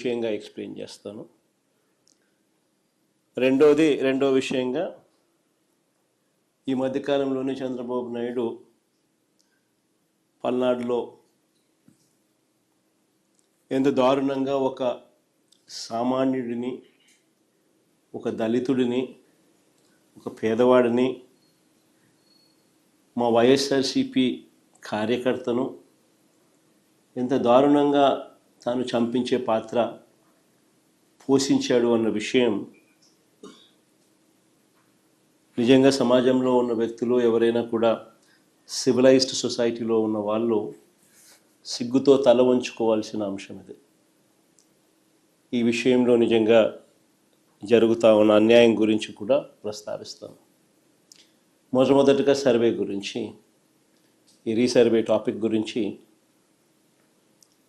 విషయంగా ఎక్స్ప్లెయిన్ చేస్తాను. రెండో విషయంగా ఈ మధ్యకాలంలోనే చంద్రబాబు నాయుడు పల్నాడులో ఎంత దారుణంగా ఒక సామాన్యుడిని, ఒక దళితుడిని, ఒక పేదవాడిని, మా వైఎస్ఆర్సిపి కార్యకర్తను ఎంత దారుణంగా తాను చంపించే పాత్ర పోషించాడు అన్న విషయం నిజంగా సమాజంలో ఉన్న వ్యక్తులు ఎవరైనా కూడా సివిలైజ్డ్ సొసైటీలో ఉన్న వాళ్ళు సిగ్గుతో తల వంచుకోవాల్సిన అంశం ఇది. ఈ విషయంలో నిజంగా జరుగుతూ ఉన్న అన్యాయం గురించి కూడా ప్రస్తావిస్తాను. మొట్టమొదటిగా సర్వే గురించి, ఈ రీసర్వే టాపిక్ గురించి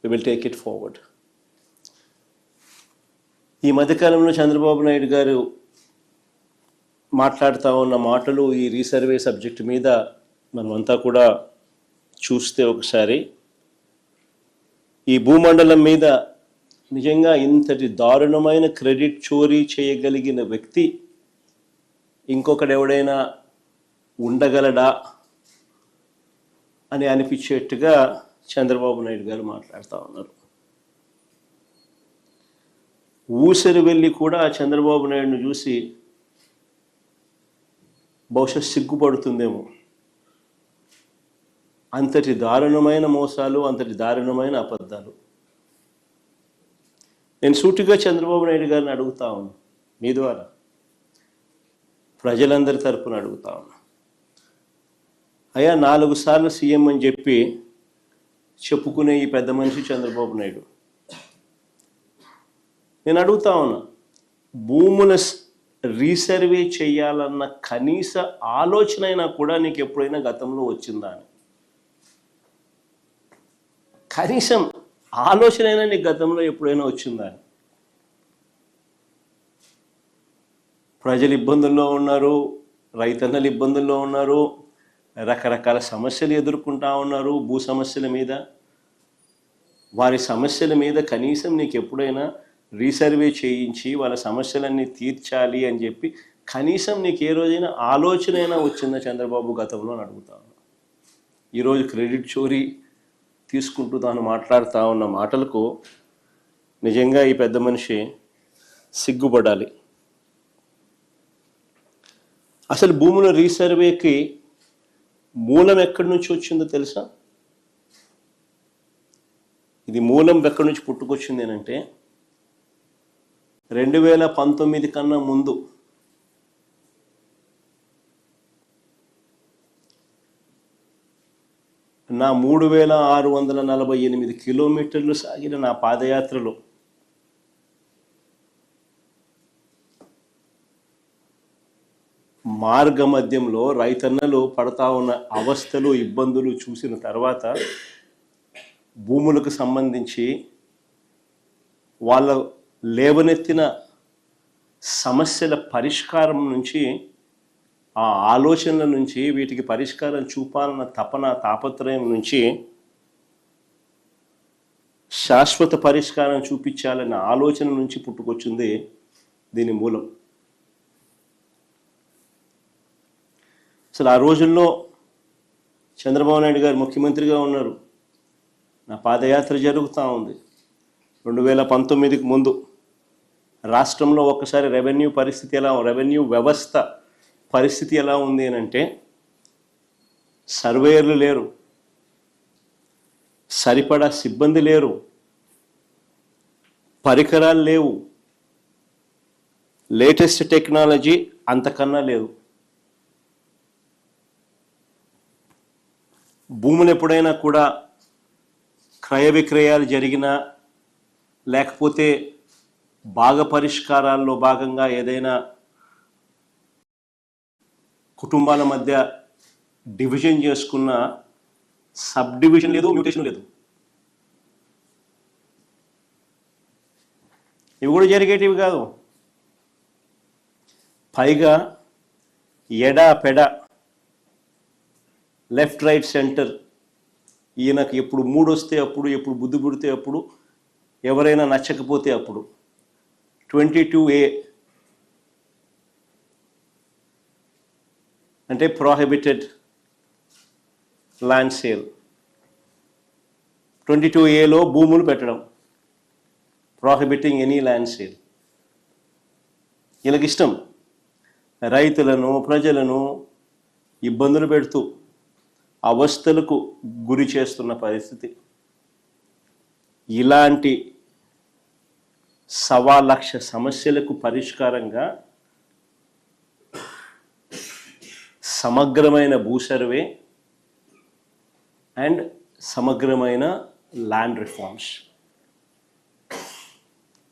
we will take it forward. ఈ మధ్యకాలంలో చంద్రబాబు నాయుడు గారు మాట్లాడుతూ ఉన్న మాటలు ఈ రీసర్వే సబ్జెక్ట్ మీద మనమంతా కూడా చూస్తే ఒకసారి ఈ భూమండలం మీద నిజంగా ఇంతటి దారుణమైన క్రెడిట్ చోరీ చేయగలిగిన వ్యక్తి ఇంకొకడెవడైనా ఉండగలడా అని అనిపించేట్టుగా చంద్రబాబు నాయుడు గారు మాట్లాడుతూ ఉన్నారు. ఊసరి వెళ్ళి కూడా చంద్రబాబు నాయుడును చూసి బహుశా సిగ్గుపడుతుందేమో. అంతటి దారుణమైన మోసాలు, అంతటి దారుణమైన అబద్ధాలు. నేను సూటిగా చంద్రబాబు నాయుడు గారిని అడుగుతా ఉన్నాను, మీ ద్వారా ప్రజలందరి తరపున అడుగుతా ఉన్నా. అయ్యా, 4 సార్లు సీఎం అని చెప్పి చెప్పుకునే ఈ పెద్ద మనిషి చంద్రబాబు నాయుడు, నేను అడుగుతా ఉన్నా, భూముల రీసర్వే చేయాలన్న కనీస ఆలోచన అయినా కూడా నీకు ఎప్పుడైనా గతంలో వచ్చిందా అని? కనీసం ఆలోచన అయినా నీకు గతంలో ఎప్పుడైనా వచ్చిందా అని? ప్రజలు ఇబ్బందుల్లో ఉన్నారు, రైతన్నలు ఇబ్బందుల్లో ఉన్నారు, రకరకాల సమస్యలు ఎదుర్కొంటా ఉన్నారు. భూ సమస్యల మీద, వారి సమస్యల మీద కనీసం నీకు ఎప్పుడైనా రీసర్వే చేయించి వాళ్ళ సమస్యలన్నీ తీర్చాలి అని చెప్పి కనీసం నీకు ఏ రోజైనా ఆలోచన అయినా వచ్చిందా చంద్రబాబు గతంలో అని అడుగుతాను. ఈరోజు క్రెడిట్ చోరీ తీసుకుంటూ తాను మాట్లాడుతూ ఉన్న మాటలకు నిజంగా ఈ పెద్ద మనిషి సిగ్గుపడాలి. అసలు భూముల రీసర్వేకి మూలం ఎక్కడి నుంచి వచ్చిందో తెలుసా? ఇది మూలం ఎక్కడి నుంచి పుట్టుకొచ్చింది అంటే 2019 కన్నా ముందు నా 3648 కిలోమీటర్లు సాగిన నా పాదయాత్రలో మార్గ మధ్యంలో రైతన్నలు పడతా ఉన్న అవస్థలు, ఇబ్బందులు చూసిన తర్వాత భూములకు సంబంధించి వాళ్ళ లేవనెత్తిన సమస్యల పరిష్కారం నుంచి, ఆ ఆలోచనల నుంచి, వీటికి పరిష్కారం చూపాలన్న తపన, తాపత్రయం నుంచి శాశ్వత పరిష్కారం చూపించాలన్న ఆలోచన నుంచి పుట్టుకొచ్చింది దీని మూలం. అసలు ఆ రోజుల్లో చంద్రబాబు నాయుడు గారు ముఖ్యమంత్రిగా ఉన్నారు, నా పాదయాత్ర జరుగుతూ ఉంది. 2019కి ముందు రాష్ట్రంలో ఒక్కసారి రెవెన్యూ వ్యవస్థ పరిస్థితి ఎలా ఉంది అని అంటే, సర్వేయర్లు లేరు, సరిపడా సిబ్బంది లేరు, పరికరాలు లేవు, లేటెస్ట్ టెక్నాలజీ అంతకన్నా లేదు. భూములు ఎప్పుడైనా కూడా క్రయ విక్రయాలు జరిగినా, లేకపోతే భాగ పరిష్కారాల్లో భాగంగా ఏదైనా కుటుంబాల మధ్య డివిజన్ చేసుకున్న సబ్ డివిజన్ లేదు, మ్యూటేషన్ లేదు. ఇవి కూడా జరిగేటివి కాదు. పైగా ఎడా పెడ, లెఫ్ట్ రైట్ సెంటర్, ఈయనకు ఎప్పుడు మూడు వస్తే అప్పుడు, ఎప్పుడు బుద్ధి పుడితే అప్పుడు ఎవరైనా నచ్చకపోతే అప్పుడు 22A అంటే ప్రోహిబిటెడ్ ల్యాండ్ సేల్. 22Aలో భూములు పెట్టడం, ప్రోహిబిటింగ్ ఎనీ ల్యాండ్ సేల్. వీళ్ళకి ఇష్టం రైతులను ప్రజలను ఇబ్బందులు పెడుతూ అవస్థలకు గురి చేస్తున్న పరిస్థితి. ఇలాంటి 1,00,000 సమస్యలకు పరిష్కారంగా సమగ్రమైన భూ సర్వే అండ్ సమగ్రమైన ల్యాండ్ రిఫార్మ్స్.